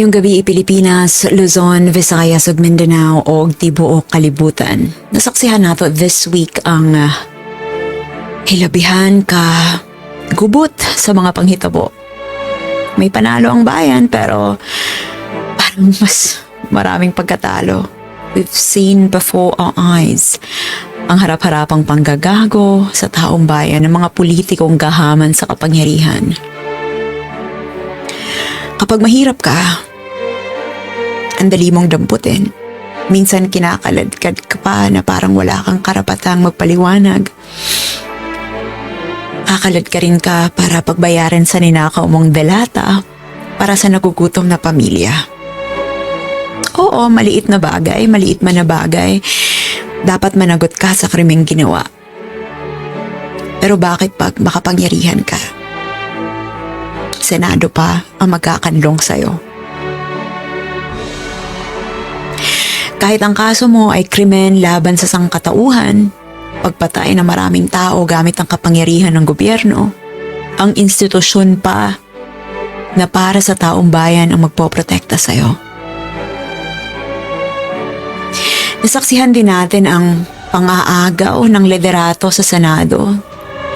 Yung gabi Pilipinas, Luzon, Visayas ug Mindanao o tibuok kalibutan. Nasaksihan nato this week ang hilabihan ka gubot sa mga panghitabo. May panalo ang bayan pero parang mas maraming pagkatalo. We've seen before our eyes ang harap-harapang panggagago sa taong bayan ng mga politikong gahaman sa kapangyarihan. Kapag mahirap ka, ang dali mong damputin. Minsan kinakaladkad ka pa na parang wala kang karapatang magpaliwanag. Kakalad ka rin ka para pagbayaran sa ninakaw mong delata para sa nagugutom na pamilya. Oo, maliit na bagay, maliit man na bagay. Dapat managot ka sa krimeng ginawa. Pero bakit pag makapangyarihan ka? Senado pa ang magkakanlong sa'yo. Kahit ang kaso mo ay krimen laban sa sangkatauhan, pagpatay ng maraming tao gamit ang kapangyarihan ng gobyerno, ang institusyon pa na para sa taong bayan ang magpoprotekta sa'yo. Nasaksihan din natin ang pang-aagaw ng liderato sa Senado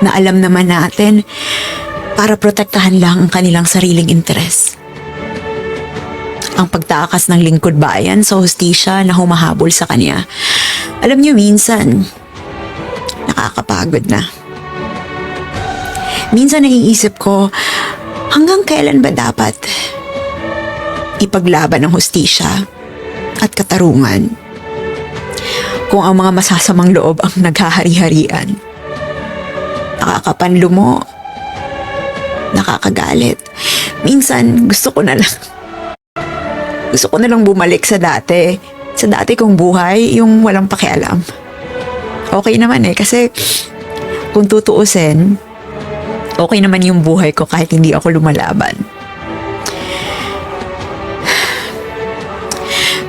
na alam naman natin para protektahan lang ang kanilang sariling interes. Ang pagtakas ng lingkod bayan sa hustisya na humahabol sa kanya. Alam niyo, minsan, nakakapagod na. Minsan naiisip ko, hanggang kailan ba dapat ipaglaban ang hustisya at katarungan kung ang mga masasamang loob ang naghahari-harian? Nakakapanlo mo, nakakagalit. Minsan, gusto ko na lang bumalik sa dati kong buhay, yung walang pakialam. Okay naman kasi kung tutuusin, okay naman yung buhay ko kahit hindi ako lumalaban.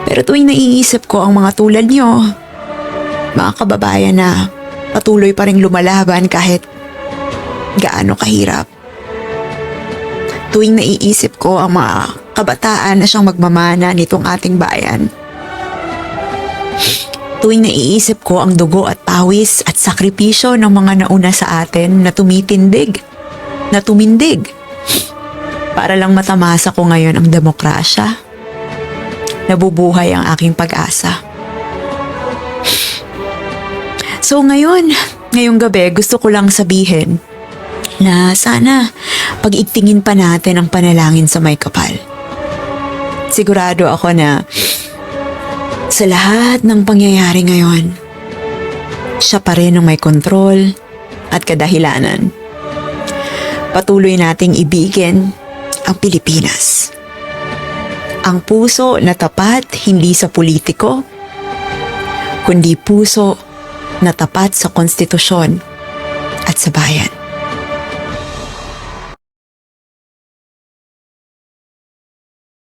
Pero tuwing naiisip ko ang mga tulad nyo, mga kababayan na patuloy pa rin lumalaban kahit gaano kahirap. Tuwing naiisip ko ang mga kabataan na siyang magmamana nitong ating bayan. Tuwing naiisip ko ang dugo at pawis at sakripisyo ng mga nauna sa atin na tumindig para lang matamasa ko ngayon ang demokrasya, nabubuhay ang aking pag-asa. So ngayong gabi gusto ko lang sabihin na sana pag-igtingin pa natin ang panalangin sa may kapal. Sigurado ako na sa lahat ng pangyayari ngayon, siya pa rin ang may kontrol at kadahilanan. Patuloy nating ibigin ang Pilipinas. Ang puso na tapat hindi sa politiko, kundi puso na tapat sa konstitusyon at sa bayan.